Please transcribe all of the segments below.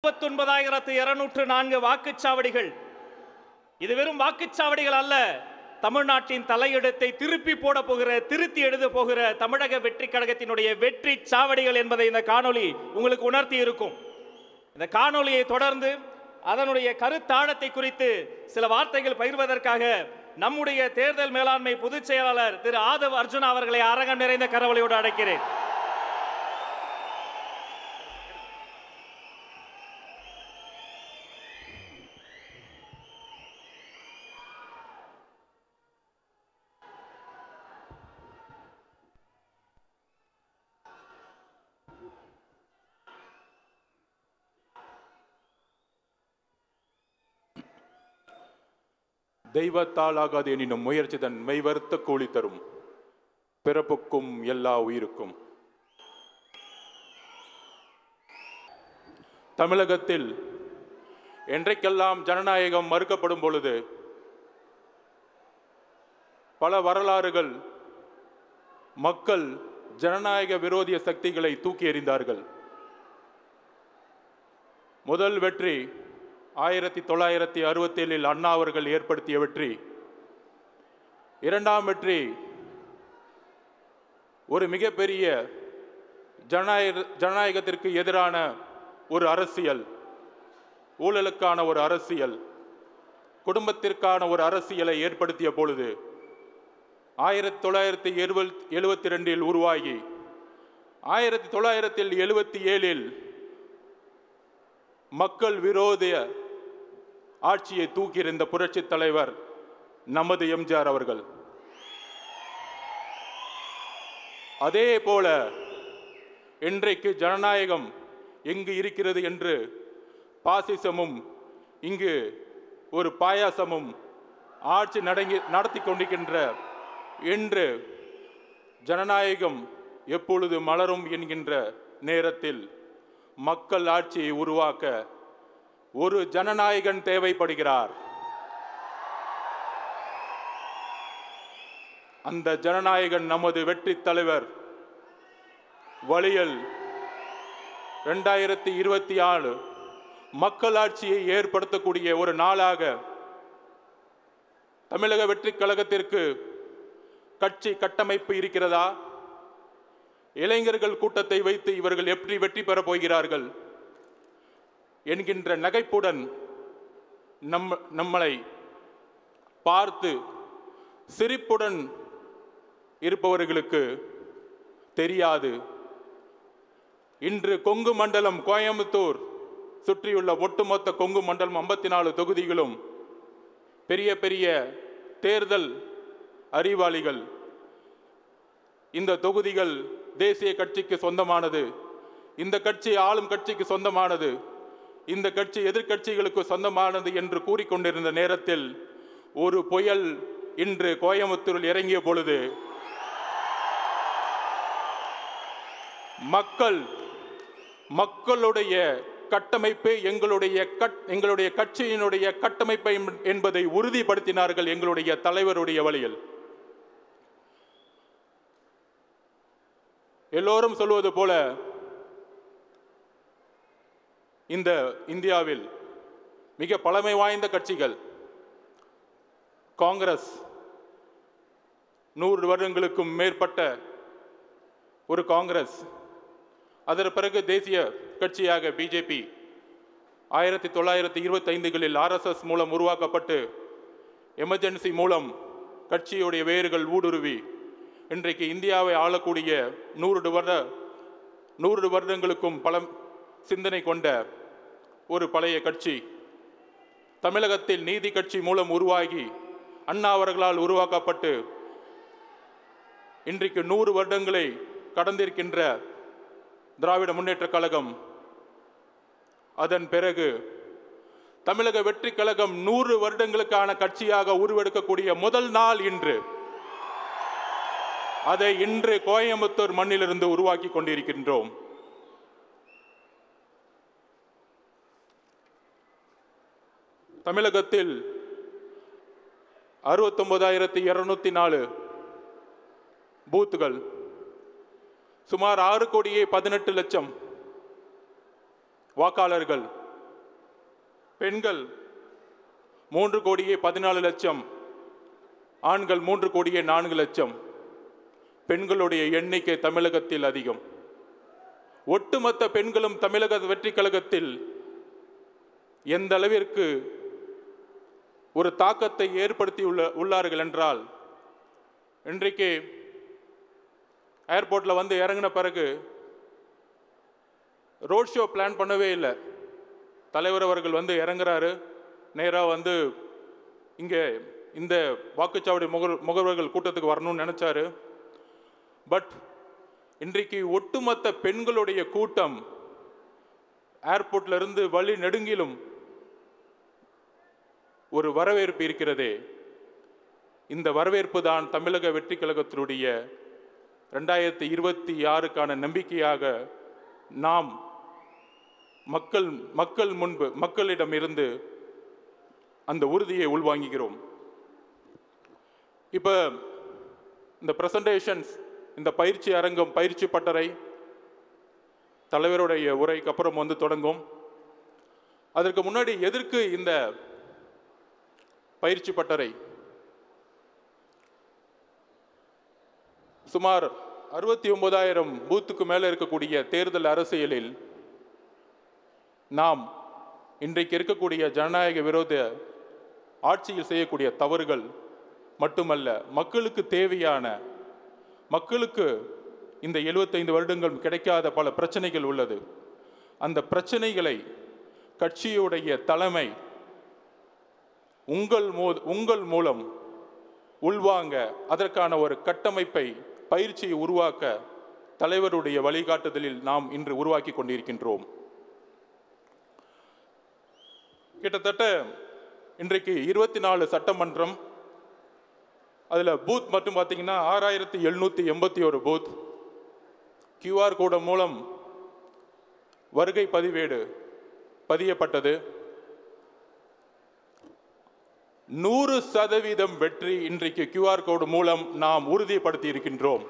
39,204 வாக்குச்சாவடிகள். இது வெறும் வாக்குச்சாவடிகள் அல்ல, தமிழ்நாட்டின் தலையெழுத்தை திருப்பி போட போகிற, திருத்தி எழுத போகிற தமிழக வெற்றி கழகத்தினுடைய வெற்றி சாவடிகள் என்பதை இந்த காணொளி உங்களுக்கு உணர்த்தி இருக்கும். இந்த காணொளியை தொடர்ந்து அதனுடைய கருத்தாழத்தை குறித்து சில வார்த்தைகள் பகிர்வதற்காக நம்முடைய தேர்தல் மேலாண்மை பொதுச் செயலாளர் திரு ஆதவ் அர்ஜுனா அவர்களை அரங்கம் நிறைந்த கரவொலியோடு அழைக்கிறேன். தெய்வத்தால் ஆகாது எனினும் முயற்சி தன் மெய்வருத்த கூலி தரும், பிறப்புக்கும் எல்லா உயிருக்கும். தமிழகத்தில் என்றைக்கெல்லாம் ஜனநாயகம் மறுக்கப்படும் பொழுது பல வரலாறுகள் மக்கள் ஜனநாயக விரோதிய சக்திகளை தூக்கி எறிந்தார்கள். முதல் வெற்றி 1967 அண்ணா அவர்கள் ஏற்படுத்திய வெற்றி. இரண்டாம் வெற்றி ஒரு மிகப்பெரிய ஜனநாயகத்திற்கு எதிரான ஒரு அரசியல், ஊழலுக்கான ஒரு அரசியல், குடும்பத்திற்கான ஒரு அரசியலை ஏற்படுத்திய பொழுது 1972 உருவாகி 1977 மக்கள் விரோத ஆட்சியை தூக்கியிருந்த புரட்சி தலைவர் நமது எம்ஜிஆர் அவர்கள். அதே போல இன்றைக்கு ஜனநாயகம் எங்கு இருக்கிறது என்று பாசிசமும் இங்கு ஒரு பாயாசமும் ஆட்சி நடத்தி கொண்டிருக்கின்ற என்று ஜனநாயகம் எப்பொழுது மலரும் என்கின்ற நேரத்தில் மக்கள் ஆட்சியை உருவாக்க ஒரு ஜனநாயகன் தேவைப்படுகிறார். அந்த ஜனநாயகன் நமது வெற்றி தலைவர் வழியில் 2024 மக்களாட்சியை ஏற்படுத்தக்கூடிய ஒரு நாளாக தமிழக வெற்றி கழகத்திற்கு கட்சி கட்டமைப்பு இருக்கிறதா? இளைஞர்கள் கூட்டத்தை வைத்து இவர்கள் எப்படி வெற்றி பெறப் போகிறார்கள் என்கின்ற நகைப்புடன் நம்மளை பார்த்து சிரிப்புடன் இருப்பவர்களுக்கு தெரியாது. இன்று கொங்கு மண்டலம், கோயம்புத்தூர் சுற்றியுள்ள ஒட்டுமொத்த கொங்கு மண்டலம் 54 தொகுதிகளும் பெரிய பெரிய தேர்தல் அறிவாளிகள். இந்த தொகுதிகள் தேசிய கட்சிக்கு சொந்தமானது, இந்த கட்சி ஆளும் கட்சிக்கு சொந்தமானது, இந்த கட்சி எதிர்கட்சிகளுக்கு சொந்தமானது என்று கூறிக்கொண்டிருந்த நேரத்தில் ஒரு புயல் இன்று கோயம்புத்தூரில் இறங்கிய பொழுது மக்களுடைய கட்டமைப்பு எங்களுடைய கட்சியினுடைய கட்டமைப்பை என்பதை உறுதிப்படுத்தினார்கள் எங்களுடைய தலைவருடைய வழியில். எல்லோரும் சொல்வது போல இந்த இந்தியாவில் மிக பழமை வாய்ந்த கட்சிகள் காங்கிரஸ், 100 வருடங்களுக்கும் மேற்பட்ட ஒரு காங்கிரஸ். அதற்கு பிறகு தேசிய கட்சியாக பிஜேபி 1925களில் RSS மூலம் உருவாக்கப்பட்டு எமர்ஜென்சி மூலம் கட்சியுடைய வேர்கள் ஊடுருவி இன்றைக்கு இந்தியாவை ஆளக்கூடிய 100 வருடங்களுக்கும் பல சிந்தனை கொண்ட ஒரு பழைய கட்சி. தமிழகத்தில் நீதி கட்சி மூலம் உருவாகி அண்ணா அவர்களால் உருவாக்கப்பட்டு இன்றைக்கு 100 வருடங்களை கடந்திருக்கின்ற திராவிட முன்னேற்ற கழகம். அதன் பிறகு தமிழக வெற்றி கழகம் 100 வருடங்களுக்கான கட்சியாக உருவெடுக்கக்கூடிய முதல் நாள் இன்று. அதை இன்று கோயம்புத்தூர் மண்ணிலிருந்து உருவாக்கி கொண்டிருக்கின்றோம். தமிழகத்தில் 69,204 பூத்துகள், சுமார் 6,18,00,000 வாக்காளர்கள் பெண்கள் 3,14,00,000, ஆண்கள் 3,04,00,000. பெண்களுடைய எண்ணிக்கை தமிழகத்தில் அதிகம். ஒட்டுமொத்த பெண்களும் தமிழக வெற்றி கழகத்தில் எந்த அளவிற்கு ஒரு தாக்கத்தை ஏற்படுத்தி உள்ளார்கள் என்றால், இன்றைக்கு ஏர்போர்ட்டில் வந்து இறங்கின பிறகு ரோட் ஷோ பிளான் பண்ணவே இல்லை. தலைவர் அவர்கள் வந்து இறங்குறாரு, நேராக வந்து இங்கே இந்த வாக்குச்சாவடி முகவர்கள் கூட்டத்துக்கு வரணும்னு நினச்சாரு. பட் இன்றைக்கு ஒட்டுமொத்த பெண்களுடைய கூட்டம் ஏர்போர்ட்ல இருந்து வழி நெடுங்கிலும் ஒரு வரவேற்பு இருக்கிறதே. இந்த வரவேற்பு தான் தமிழக வெற்றி கழகத்தினுடைய 2026க்கான நம்பிக்கையாக நாம் மக்களிடம் இருந்து அந்த உறுதியை உள்வாங்குகிறோம். இப்போ இந்த பிரசன்டேஷன்ஸ், இந்த பயிற்சி அரங்கம், பயிற்சி பட்டறை தலைவருடைய உரைக்கு அப்புறம் வந்து தொடங்கும். அதற்கு முன்னாடி எதற்கு இந்த பயிற்சி பட்டறை? சுமார் 69,000 பூத்துக்கு மேலே இருக்கக்கூடிய தேர்தல் அரசியலில் நாம் இன்றைக்கு இருக்கக்கூடிய ஜனநாயக விரோத ஆட்சியில் செய்யக்கூடிய தவறுகள் மட்டுமல்ல, மக்களுக்கு தேவையான, மக்களுக்கு இந்த 75 வருடங்கள் கிடைக்காத பல பிரச்சனைகள் உள்ளது. அந்த பிரச்சனைகளை கட்சியுடைய தலைமை உங்கள் மூலம் உள்வாங்க, அதற்கான ஒரு கட்டமைப்பை, பயிற்சியை உருவாக்க தலைவருடைய வழிகாட்டுதலில் நாம் இன்று உருவாக்கி கொண்டிருக்கின்றோம். கிட்டத்தட்ட இன்றைக்கு 24 சட்டமன்றம், அதில் பூத் மட்டும் பார்த்தீங்கன்னா 6,781 பூத். QR கோடு மூலம் வருகை பதிவேடு பதியப்பட்டது. 100% வெற்றி இன்றைக்கு QR கோடு மூலம் நாம் உறுதிப்படுத்தி இருக்கின்றோம்.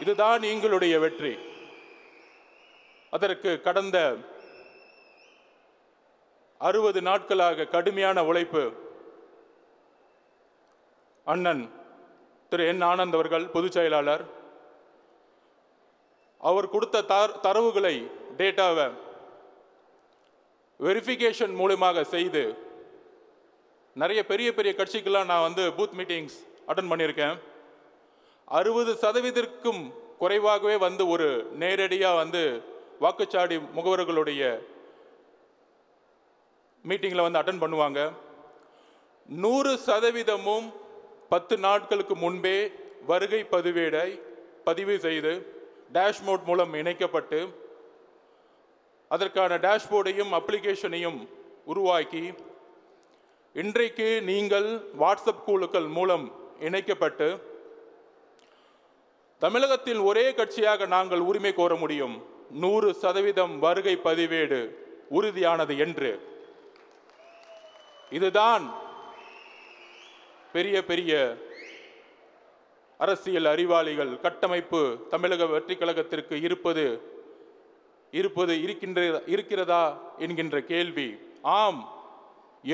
இதுதான் எங்களுடைய வெற்றி. அதற்கு கடந்த 60 நாட்களாக கடுமையான உழைப்பு அண்ணன் திரு என் ஆனந்த் அவர்கள், பொதுச் செயலாளர், அவர் கொடுத்த தரவுகளை, டேட்டாவை வெரிஃபிகேஷன் மூலமாக செய்து, நிறைய பெரிய பெரிய கட்சிக்கெல்லாம் நான் வந்து பூத் மீட்டிங்ஸ் அட்டன் பண்ணியிருக்கேன். 60%க்கும் குறைவாகவே வந்து ஒரு நேரடியாக வந்து வாக்குச்சாவடி முகவர்களுடைய மீட்டிங்கில் வந்து அட்டன் பண்ணுவாங்க. 100%ம் 10 நாட்களுக்கு முன்பே வருகை பதிவேடை பதிவு செய்து டேஷ்போர்ட் மூலம் இணைக்கப்பட்டு, அதற்கான டேஷ்போர்டையும் அப்ளிகேஷனையும் உருவாக்கி, இன்றைக்கு நீங்கள் வாட்ஸ்அப் குழுக்கள் மூலம் இணைக்கப்பட்டு தமிழகத்தில் ஒரே கட்சியாக நாங்கள் உரிமை கோர முடியும். 100% வருகை பதிவேடு உறுதியானது என்று. இதுதான் பெரிய பெரிய அரசியல் அறிவாளிகள் கட்டமைப்பு தமிழக வெற்றி கழகத்திற்கு இருக்கிறதா என்கின்ற கேள்வி. ஆம்,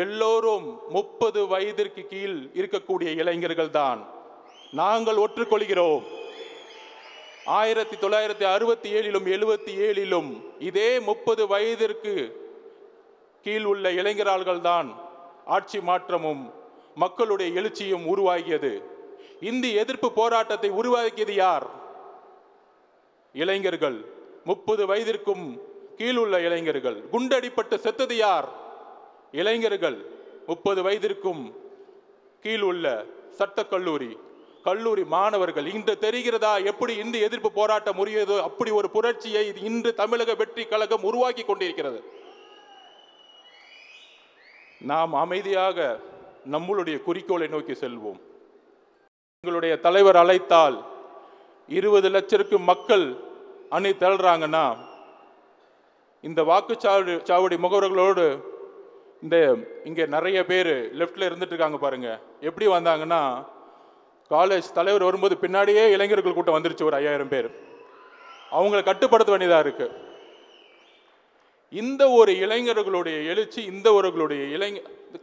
எல்லோரும் 30 வயதிற்கு கீழ் இருக்கக்கூடிய இளைஞர்கள் தான். நாங்கள் ஒற்றுக்கொள்கிறோம். 1967லும் 77லும் இதே 30 வயதிற்கு கீழ் உள்ள இளைஞர்கள் தான் ஆட்சி மாற்றமும் மக்களுடைய எழுச்சியும் உருவாகியது. இந்தி எதிர்ப்பு போராட்டத்தை உருவாக்கியது யார்? இளைஞர்கள். 30 வயதிற்கும் கீழ் உள்ள இளைஞர்கள். குண்டடிப்பட்டு செத்தது யார்? இளைஞர்கள். 30 வயதிற்கும் கீழ் உள்ள கல்லூரி மாணவர்கள். இன்று தெரிகிறதா எப்படி இந்தி எதிர்ப்பு போராட்டம் உரியதோ? அப்படி ஒரு புரட்சியை இன்று தமிழக வெற்றி கழகம் உருவாக்கி கொண்டிருக்கிறது. நாம் அமைதியாக நம்மளுடைய குறிக்கோளை நோக்கி செல்வோம். எங்களுடைய தலைவர் அழைத்தால் 20 லட்சத்துக்கு மக்கள் அணி திரள்றாங்கன்னா, இந்த வாக்குச்சாவடி முகவர்களோடு இங்கே நிறைய பேர் லெஃப்டில் இருந்துட்டு இருக்காங்க பாருங்க. எப்படி வந்தாங்கன்னா, காலேஜ் தலைவர் வரும்போது பின்னாடியே இளைஞர்கள் கூட்டம் வந்துருச்சு, ஒரு 5000 பேர். அவங்களை கட்டுப்படுத்த வேண்டியதாக இருக்கு. இந்த ஒரு இளைஞர்களுடைய எழுச்சி, இந்த ஒருவர்களுடைய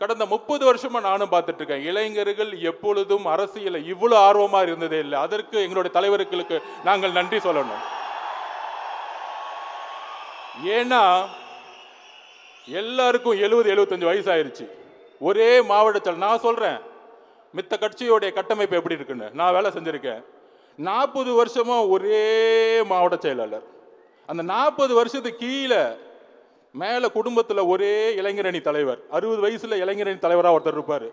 கடந்த 30 வருஷமா நானும் பார்த்துட்டு இருக்கேன். இளைஞர்கள் எப்பொழுதும் அரசியல இவ்வளவு ஆர்வமா இருந்ததே இல்லை. அதற்கு எங்களுடைய தலைவர்களுக்கு நாங்கள் நன்றி சொல்லணும். ஏன்னா எல்லாருக்கும் 70-75 வயசு ஆயிருச்சு. ஒரே மாவட்டத்தில் நான் சொல்றேன், மித்த கட்சியோடைய கட்டமைப்பு எப்படி இருக்குன்னு நான் வேலை செஞ்சிருக்கேன். 40 வருஷமா ஒரே மாவட்ட செயலாளர். அந்த 40 வருஷத்துக்கு கீழே மேல குடும்பத்தில் ஒரே இளைஞரணி தலைவர், 60 வயசுல இளைஞரணி தலைவராக ஒருத்தர் இருப்பார்.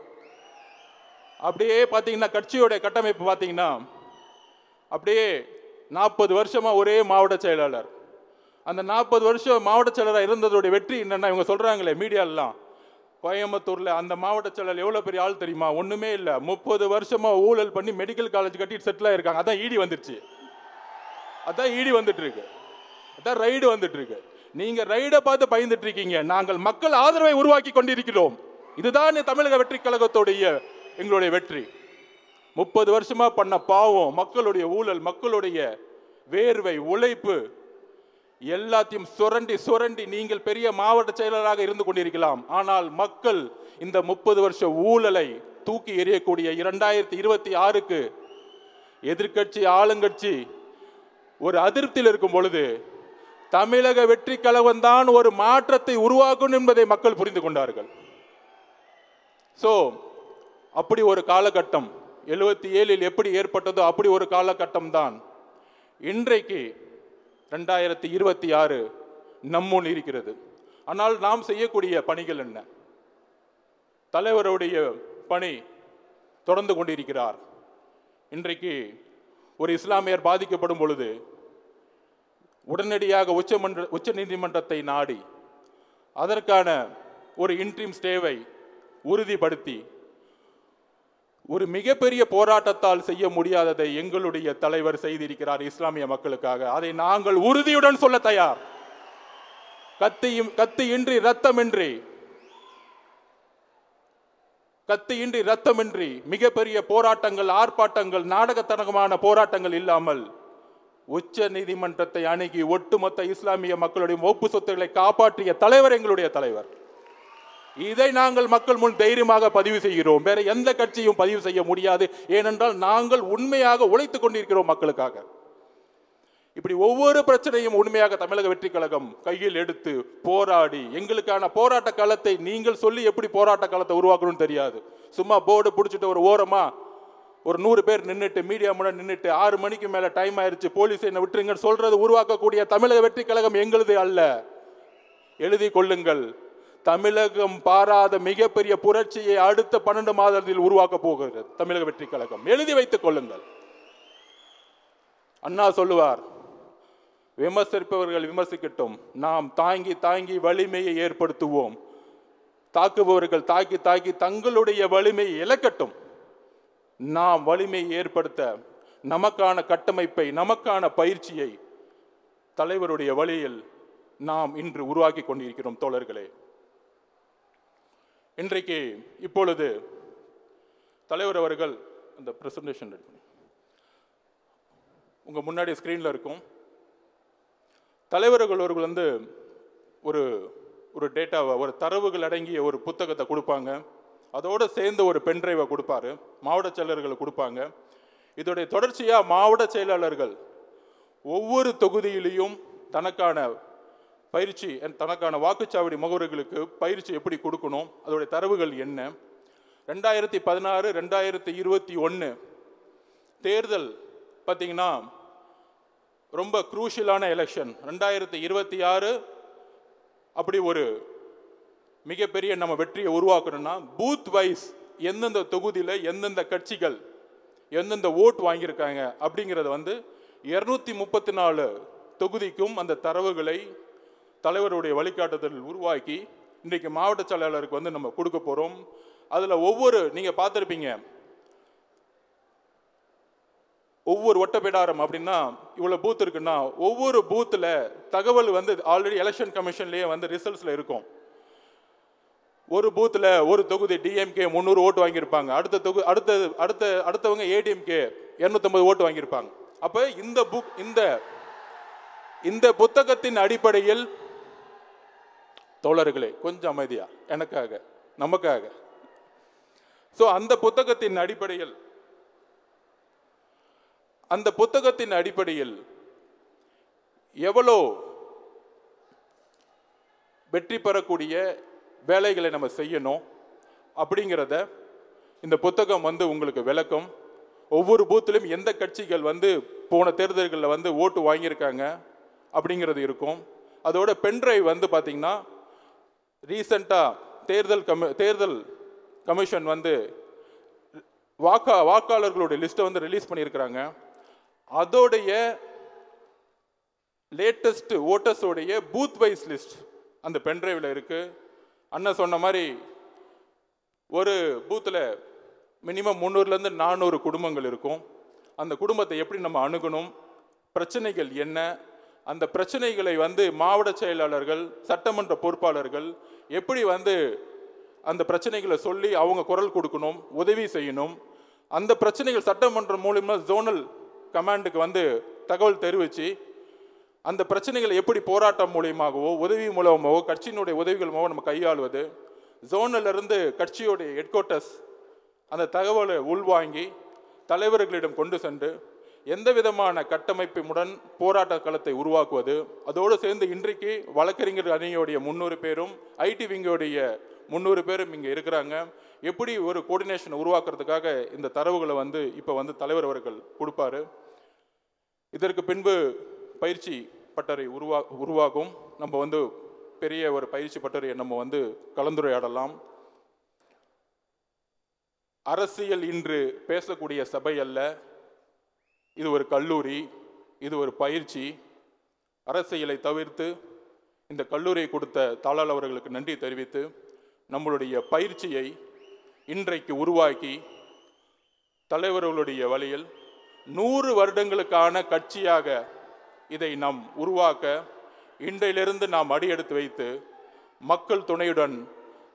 அப்படியே பார்த்தீங்கன்னா கட்சியோடைய கட்டமைப்பு பார்த்தீங்கன்னா அப்படியே 40 வருஷமா ஒரே மாவட்ட செயலாளர். அந்த 40 வருஷம் மாவட்ட செயலராக இருந்ததோடைய வெற்றி என்னன்னா, இவங்க சொல்றாங்களே மீடியாலாம், கோயம்புத்தூர்ல அந்த மாவட்ட செயலர் எவ்வளவு பெரிய ஆள் தெரியுமா? ஒண்ணுமே இல்லை, 30 வருஷமா ஊழல் பண்ணி மெடிக்கல் காலேஜ் கட்டிட்டு செட்டில் ஆயிருக்காங்க. அதான் ஈடி வந்துருச்சு, அதான் ஈடி வந்துட்டு இருக்கு, அதான் ரைடு வந்துட்டு இருக்கு. நீங்க ரைடை பார்த்து பயந்துட்டு இருக்கீங்க. நாங்கள் மக்கள் ஆதரவை உருவாக்கி கொண்டிருக்கிறோம். இதுதான் தமிழக வெற்றி கழகத்துடைய எங்களுடைய வெற்றி. 30 வருஷமா பண்ண பாவம், மக்களுடைய ஊழல், மக்களுடைய வேர்வை, உழைப்பு எல்லாத்தையும் சுரண்டி சுரண்டி நீங்கள் பெரிய மாவட்ட செயலராக இருந்து கொண்டிருக்கலாம். ஆனால் மக்கள் இந்த 30 வருஷ ஊழலை தூக்கி எறியக்கூடிய 2026க்கு எதிர்கட்சி ஆளுங்கட்சி ஒரு அதிருப்தியில் இருக்கும் பொழுது தமிழக வெற்றி கழகம் தான் ஒரு மாற்றத்தை உருவாக்கும் என்பதை மக்கள் புரிந்து கொண்டார்கள். சோ அப்படி ஒரு காலகட்டம் 77 எப்படி ஏற்பட்டதோ அப்படி ஒரு காலகட்டம் தான் இன்றைக்கு 2026 நம்முன் இருக்கிறது. ஆனால் நாம் செய்யக்கூடிய பணிகள் என்ன? தலைவருடைய பணி தொடர்ந்து கொண்டிருக்கிறார். இன்றைக்கு ஒரு இஸ்லாமியர் பாதிக்கப்படும் பொழுது உடனடியாக உச்ச நீதிமன்றத்தை நாடி அதற்கான ஒரு இன்ட்ரீம் ஸ்டேவை உறுதிப்படுத்தி ஒரு மிகப்பெரிய போராட்டத்தால் செய்ய முடியாததை எங்களுடைய தலைவர் செய்திருக்கிறார் இஸ்லாமிய மக்களுக்காக. அதை நாங்கள் உறுதியுடன் சொல்ல தயார். கத்தியின்றி ரத்தமின்றி மிகப்பெரிய போராட்டங்கள், ஆர்ப்பாட்டங்கள், நாடகத்தனமான போராட்டங்கள் இல்லாமல் உச்ச நீதிமன்றத்தை அணுகி ஒட்டுமொத்த இஸ்லாமிய மக்களுடைய ஒப்பு சொத்துக்களை காப்பாற்றிய தலைவர் எங்களுடைய தலைவர். இதை நாங்கள் மக்கள் முன் தைரியமாக பதிவு செய்கிறோம். வேற எந்த கட்சியும் பதிவு செய்ய முடியாது. ஏனென்றால் நாங்கள் உண்மையாக உழைத்துக் கொண்டிருக்கிறோம் மக்களுக்காக. இப்படி ஒவ்வொரு பிரச்சனையும் உண்மையாக தமிழக வெற்றி கழகம் கையில் எடுத்து போராடி, எங்களுக்கான போராட்ட காலத்தை நீங்கள் சொல்லி எப்படி போராட்ட காலத்தை உருவாக்கணும்னு தெரியாது. சும்மா போர்டு பிடிச்சிட்டு ஒரு ஓரமா ஒரு 100 பேர் நின்றுட்டு மீடியா முன்னாடி நின்றுட்டு 6 மணிக்கு மேல டைம் ஆயிருச்சு போலீஸ் என்ன விட்டுருங்கன்னு சொல்றது உருவாக்கக்கூடிய தமிழக வெற்றி கழகம் எங்களுது அல்ல. எழுதி கொள்ளுங்கள். தமிழகம் பாராத மிகப்பெரிய புரட்சியை அடுத்த 12 மாதத்தில் உருவாக்க போகிறது தமிழக வெற்றி கழகம். எழுதி வைத்துக் கொள்ளுங்கள். அண்ணா சொல்லுவார், விமர்சிப்பவர்கள் விமர்சிக்கட்டும், நாம் தாங்கி தாங்கி வலிமையை ஏற்படுத்துவோம். தாக்குபவர்கள் தாக்கி தாக்கி தங்களுடைய வலிமையை இழக்கட்டும். நாம் வலிமையை ஏற்படுத்த நமக்கான கட்டமைப்பை, நமக்கான பயிற்சியை தலைவருடைய வழியில் நாம் இன்று உருவாக்கி கொண்டிருக்கிறோம். தோழர்களே, இன்றைக்கு இப்பொழுது தலைவர் அவர்கள் அந்த பிரசன்டேஷன் உங்க முன்னாடி ஸ்கிரீன்ல இருக்கும். தலைவர்கள் அவர்கள் ஒரு ஒரு டேட்டாவை, ஒரு தரவுகள் அடங்கிய ஒரு புத்தகத்தை கொடுப்பாங்க. அதோடு சேர்ந்து ஒரு பென்ட்ரைவை கொடுப்பாரு, மாவட்ட செயலர்கள் கொடுப்பாங்க. இதோடைய தொடர்ச்சியாக மாவட்ட செயலாளர்கள் ஒவ்வொரு தொகுதியிலையும் தனக்கான பயிற்சி, தனக்கான வாக்குச்சாவடி முகவர்களுக்கு பயிற்சி எப்படி கொடுக்கணும், அதோடைய தரவுகள் என்ன. 2016 2021 தேர்தல் பார்த்தீங்கன்னா ரொம்ப குரூஷியலான எலெக்ஷன். 2026 அப்படி ஒரு மிகப்பெரிய நம்ம வெற்றியை உருவாக்கணும்னா பூத் வைஸ் எந்தெந்த தொகுதியில் எந்தெந்த கட்சிகள் எந்தெந்த ஓட் வாங்கியிருக்காங்க அப்படிங்கிறத 234 தொகுதிக்கும் அந்த தரவுகளை தலைவருடைய வழிகாட்டுதல் உருவாக்கி இன்றைக்கு மாவட்ட செயலாளருக்கு நம்ம கொடுக்க போகிறோம். அதில் நீங்கள் பார்த்துருப்பீங்க, ஒவ்வொரு ஒட்டப்பிடாரம் அப்படின்னா இவ்வளோ பூத் இருக்குன்னா ஒவ்வொரு பூத்தில் தகவல் ஆல்ரெடி எலெக்ஷன் கமிஷன்லேயே ரிசல்ட்ஸில் இருக்கும். ஒரு பூத்தில் ஒரு தொகுதி டிஎம்கே 300 ஓட்டு வாங்கியிருப்பாங்க, அடுத்தவங்க ஏடிஎம்கே 250 ஓட்டு வாங்கியிருப்பாங்க. அப்போ இந்த புத்தகத்தின் அடிப்படையில் தோழர்களே, கொஞ்சம் அமைதியா, எனக்காக, நமக்காக. ஸோ அந்த புத்தகத்தின் அடிப்படையில் எவ்வளோ வெற்றி பெறக்கூடிய வேலைகளை நம்ம செய்யணும் அப்படிங்கிறத இந்த புத்தகம் உங்களுக்கு விளக்கம். ஒவ்வொரு பூத்திலும் எந்த கட்சிகள் போன தேர்தல்களில் ஓட்டு வாங்கியிருக்காங்க அப்படிங்கிறது இருக்கும். அதோட பென்ட்ரைவ் பார்த்தீங்கன்னா ரீசெண்டாக தேர்தல் கமிஷன் வாக்காளர்களுடைய லிஸ்ட்டை ரிலீஸ் பண்ணியிருக்கிறாங்க. அதோடைய லேட்டஸ்ட் ஓட்டர்ஸோடைய பூத் வைஸ் லிஸ்ட் அந்த பென்ட்ரைவில் இருக்குது. அண்ணன் சொன்ன மாதிரி ஒரு பூத்தில் மினிமம் 300லேருந்து 400 குடும்பங்கள் இருக்கும். அந்த குடும்பத்தை எப்படி நம்ம அணுகணும், பிரச்சனைகள் என்ன, அந்த பிரச்சனைகளை மாவட்ட செயலாளர்கள், சட்டமன்ற பொறுப்பாளர்கள் எப்படி அந்த பிரச்சனைகளை சொல்லி அவங்க குரல் கொடுக்கணும், உதவி செய்யணும். அந்த பிரச்சனைகள் சட்டமன்றம் மூலமா ஜோனல் கமாண்டுக்கு தகவல் தெரிவித்து அந்த பிரச்சனைகளை எப்படி போராட்டம் மூலியமாகவோ உதவி மூலமாகவோ கட்சியினுடைய உதவிகள் மூலம் நம்ம கையாளுவது, ஜோனிலிருந்து கட்சியோடைய ஹெட் குவார்ட்டர்ஸ் அந்த தகவலை உள்வாங்கி தலைவர்களிடம் கொண்டு சென்று எந்த விதமான கட்டமைப்புடன் போராட்ட களத்தை உருவாக்குவது. அதோடு சேர்ந்து இன்றைக்கு வழக்கறிஞர் அணியோடைய 300 பேரும் ஐடி விங்கோடைய 300 பேரும் இங்கே இருக்கிறாங்க. எப்படி ஒரு கோஆர்டினேஷன் உருவாக்குறதுக்காக இந்த தரவுகளை இப்போ தலைவர் அவர்கள் கொடுப்பாரு. இதற்கு பின்பு பயிற்சி பட்டறை உருவாகும். நம்ம பெரிய ஒரு பயிற்சி பட்டறையை நம்ம கலந்துரையாடலாம். அரசியல் இன்று பேசக்கூடிய சபை அல்ல, இது ஒரு கல்லூரி, இது ஒரு பயிற்சி. அரசியலை தவிர்த்து இந்த கல்லூரியை கொடுத்த தாளாளர் அவர்களுக்கு நன்றி தெரிவித்து நம்மளுடைய பயிற்சியை இன்றைக்கு உருவாக்கி தலைவர்களுடைய வழியில் 100 வருடங்களுக்கான கட்சியாக இதை நாம் உருவாக்க இன்றையிலிருந்து நாம் அடியெடுத்து வைத்து மக்கள் துணையுடன்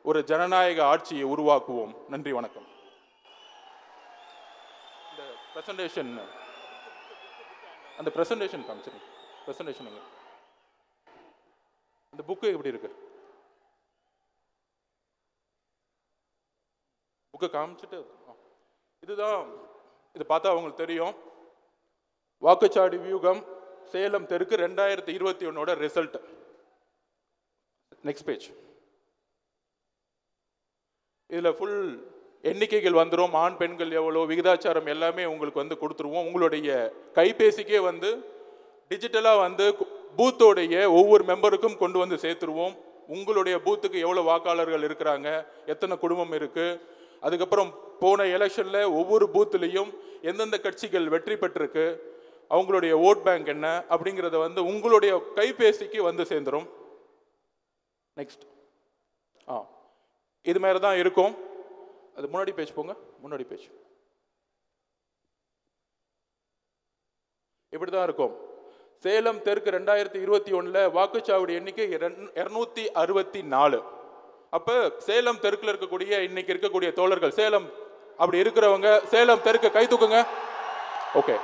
ஒரு ஜனநாயக ஆட்சியை உருவாக்குவோம். நன்றி, வணக்கம். இந்த பிரசன்டேஷன் காமிச்சிருங்க. பிரசன்டேஷன் அந்த புக்கு எப்படி இருக்கு? புக்கை காமிச்சிட்டு இதுதான். இது பார்த்தா அவங்களுக்கு தெரியும். வாக்குச்சாவடி வியூகம் சேலம் தெற்கு 2021 ரிசல்ட். Next page. இதில் ஃபுல் எண்ணிக்கைகள் வந்துடும். ஆண் பெண்கள் எவ்வளோ, விகிதாச்சாரம் எல்லாமே உங்களுக்கு கொடுத்துருவோம். உங்களுடைய கைபேசிக்கே டிஜிட்டலாக பூத்தோடைய ஒவ்வொரு மெம்பருக்கும் கொண்டு சேர்த்துருவோம். உங்களுடைய பூத்துக்கு எவ்வளோ வாக்காளர்கள் இருக்கிறாங்க, எத்தனை குடும்பம் இருக்குது, அதுக்கப்புறம் போன எலெக்ஷனில் ஒவ்வொரு பூத்துலேயும் எந்தெந்த கட்சிகள் வெற்றி பெற்றிருக்கு, அவங்களுடைய ஓட் பேங்க் என்ன அப்படிங்கிறத உங்களுடைய கைபேசிக்கு சேர்ந்துடும். நெக்ஸ்ட். இது மாதிரி தான் இருக்கும். அது முன்னாடி பேஜ் போங்க. முன்னாடி பேஜ் இப்படி தான் இருக்கும். சேலம் தெற்கு 2021 வாக்குச்சாவடி எண்ணிக்கை 264. அப்போ சேலம் தெற்குல இருக்கக்கூடிய இன்னைக்கு இருக்கக்கூடிய தோழர்கள், சேலம் அப்படி இருக்கிறவங்க சேலம் தெற்கு கை தூக்குங்க. ஓகே.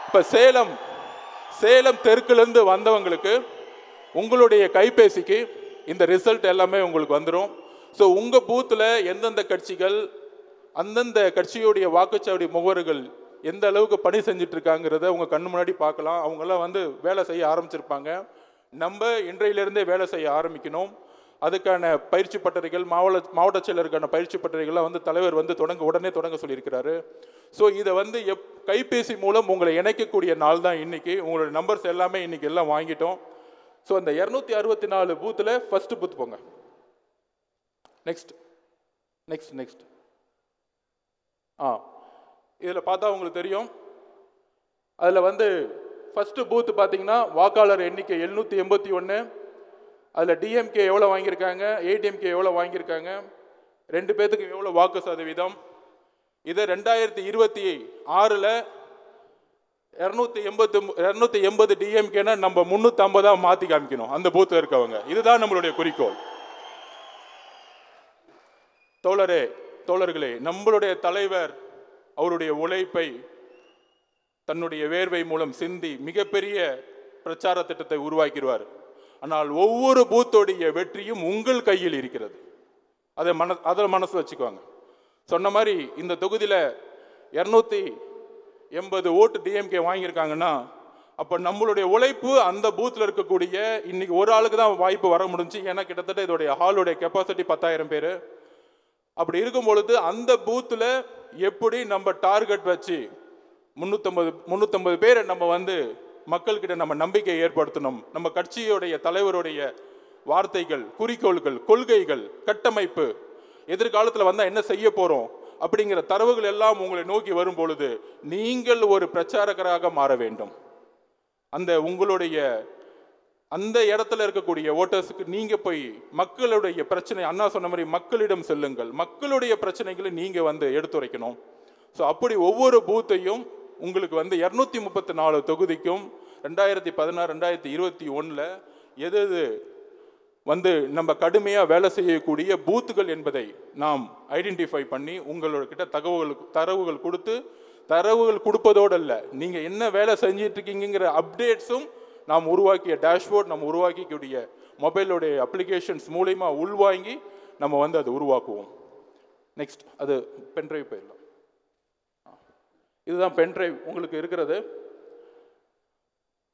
இப்போ சேலம் தெற்குலேருந்து வந்தவங்களுக்கு உங்களுடைய கைபேசிக்கு இந்த ரிசல்ட் எல்லாமே உங்களுக்கு வந்துடும். ஸோ உங்கள் பூத்தில் எந்தெந்த கட்சிகள், அந்தந்த கட்சியுடைய வாக்குச்சாவடி முகவர்கள் எந்த அளவுக்கு பணி செஞ்சுட்டு இருக்காங்கிறத உங்கள் கண்ணு முன்னாடி பார்க்கலாம். அவங்கெல்லாம் வேலை செய்ய ஆரம்பிச்சிருப்பாங்க. நம்ம இன்றையிலிருந்தே வேலை செய்ய ஆரம்பிக்கணும். அதுக்கான பயிற்சி பட்டறைகள், மாவட்ட செயலருக்கான பயிற்சி பட்டறைகள்லாம் தலைவர் உடனே தொடங்க சொல்லியிருக்கிறாரு. ஸோ இதை கைபேசி மூலம் உங்களை இணைக்கக்கூடிய நாள் தான் இன்னைக்கு. உங்களுடைய நம்பர்ஸ் எல்லாமே இன்னைக்கு எல்லாம் வாங்கிட்டோம். ஸோ அந்த 264 பூத்தில் ஃபர்ஸ்ட் பூத் போங்க. நெக்ஸ்ட். இதில் பார்த்தா உங்களுக்கு தெரியும். அதில் ஃபர்ஸ்ட் பூத்து பார்த்தீங்கன்னா வாக்காளர் எண்ணிக்கை 781. அதில் டிஎம்கே எவ்வளோ வாங்கியிருக்காங்க, ஏடிஎம்கே எவ்வளோ வாங்கியிருக்காங்க, 2 பேர்த்துக்கு எவ்வளோ வாக்கு சதவீதம். இதை 2026 280 டிஎம்கேனா நம்ம 350 மாற்றி காமிக்கணும் அந்த பூத்தில் இருக்கவங்க. இதுதான் நம்மளுடைய குறிக்கோள். தோழர்களே, நம்மளுடைய தலைவர் அவருடைய உழைப்பை தன்னுடைய வேர்வை மூலம் சிந்தி மிகப்பெரிய பிரச்சார திட்டத்தை உருவாக்கிடுவார். ஆனால் ஒவ்வொரு பூத்தோடைய வெற்றியும் உங்கள் கையில் இருக்கிறது. அதை மனசு வச்சுக்குவாங்க. சொன்ன மாதிரி இந்த தொகுதியில் 280 ஓட்டு டிஎம்கே வாங்கியிருக்காங்கன்னா, அப்போ நம்மளுடைய உழைப்பு அந்த பூத்தில் இருக்கக்கூடிய இன்னைக்கு ஒரு ஆளுக்கு தான் வாய்ப்பு வர முடிஞ்சு. ஏன்னா கிட்டத்தட்ட இதோடைய ஹாலுடைய கெப்பாசிட்டி 10,000 பேர். அப்படி இருக்கும் பொழுது அந்த பூத்தில் எப்படி நம்ம டார்கெட் வச்சு 350 பேரை நம்ம வந்து மக்கள்கிட்ட நம்ம நம்பிக்கையை ஏற்படுத்தணும். நம்ம கட்சியுடைய தலைவருடைய வார்த்தைகள், குறிக்கோள்கள், கொள்கைகள், கட்டமைப்பு, எதிர்காலத்தில் வந்தால் என்ன செய்ய போகிறோம் அப்படிங்கிற தரவுகள் எல்லாம் உங்களை நோக்கி வரும் பொழுது நீங்கள் ஒரு பிரச்சாரகராக மாற வேண்டும். அந்த உங்களுடைய அந்த இடத்துல இருக்கக்கூடிய ஓட்டர்ஸுக்கு நீங்கள் போய் மக்களுடைய பிரச்சனை, அண்ணா சொன்ன மாதிரி மக்களிடம் செல்லுங்கள், மக்களுடைய பிரச்சனைகளை நீங்கள் வந்து எடுத்துரைக்கணும். ஸோ அப்படி ஒவ்வொரு பூத்தையும் உங்களுக்கு வந்து 234 தொகுதிக்கும் 2016, 2021 எது வந்து நம்ம கடுமையாக வேலை செய்யக்கூடிய பூத்துகள் என்பதை நாம் ஐடென்டிஃபை பண்ணி உங்களோட தரவுகள் கொடுப்பதோடு அல்ல, நீங்கள் என்ன வேலை செஞ்சிட்டு இருக்கீங்கிற அப்டேட்ஸும் நாம் உருவாக்கிய டேஷ்போர்ட், நம்ம உருவாக்கிக்கூடிய மொபைலோடைய அப்ளிகேஷன்ஸ் மூலமா உள்வாங்கி நம்ம வந்து அதை உருவாக்குவோம். நெக்ஸ்ட் அது பென்ட்ரைவ் போயிடலாம். இதுதான் பென்ட்ரைவ் உங்களுக்கு இருக்கிறது.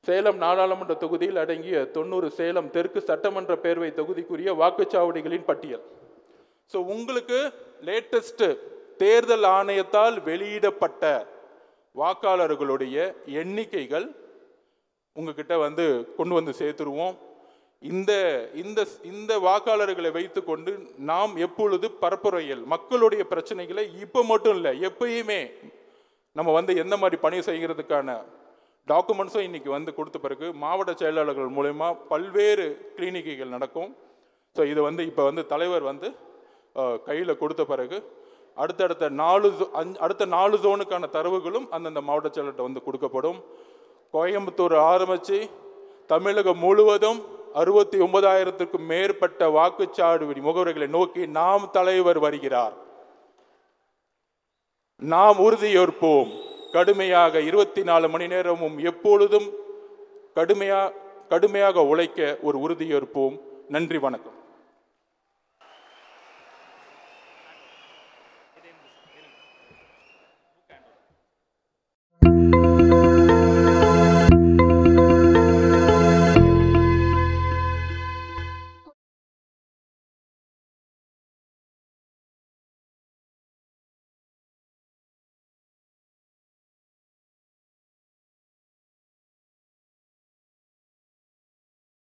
சேலம் நாடாளுமன்ற தொகுதியில் அடங்கிய 90 சேலம் தெற்கு சட்டமன்ற பேரவை தொகுதிக்குரிய வாக்குச்சாவடிகளின் பட்டியல். ஸோ உங்களுக்கு லேட்டஸ்ட் தேர்தல் ஆணையத்தால் வெளியிடப்பட்ட வாக்காளர்களுடைய எண்ணிக்கைகள் உங்ககிட்ட வந்து கொண்டு வந்து சேர்த்துருவோம். இந்த வாக்காளர்களை வைத்துக்கொண்டு நாம் எப்பொழுது பரப்புரையில் மக்களுடைய பிரச்சனைகளை இப்போ மட்டும் இல்லை எப்பயுமே நம்ம வந்து எந்த மாதிரி பணி செய்கிறதுக்கான டாக்குமெண்ட்ஸும் இன்னைக்கு வந்து கொடுத்த பிறகு மாவட்ட செயலாளர்கள் மூலமா பல்வேறு கிளினிக்குகள் நடக்கும். ஸோ இது வந்து இப்போ வந்து தலைவர் வந்து கையில் கொடுத்த பிறகு அடுத்த 4 ஜோனுக்கான தரவுகளும் அந்தந்த மாவட்ட செயலர்கிட்ட வந்து கொடுக்கப்படும். கோயம்புத்தூர் ஆரம்பித்து தமிழகம் முழுவதும் 69,000க்கும் மேற்பட்ட வாக்குச்சாவடி முகவர்களை நோக்கி நாம் தலைவர் வருகிறார். நாம் உறுதியேற்போம். கடுமையாக 24 மணி நேரமும் எப்பொழுதும் கடுமையாக உழைக்க ஒரு உறுதியேற்போம். நன்றி, வணக்கம்.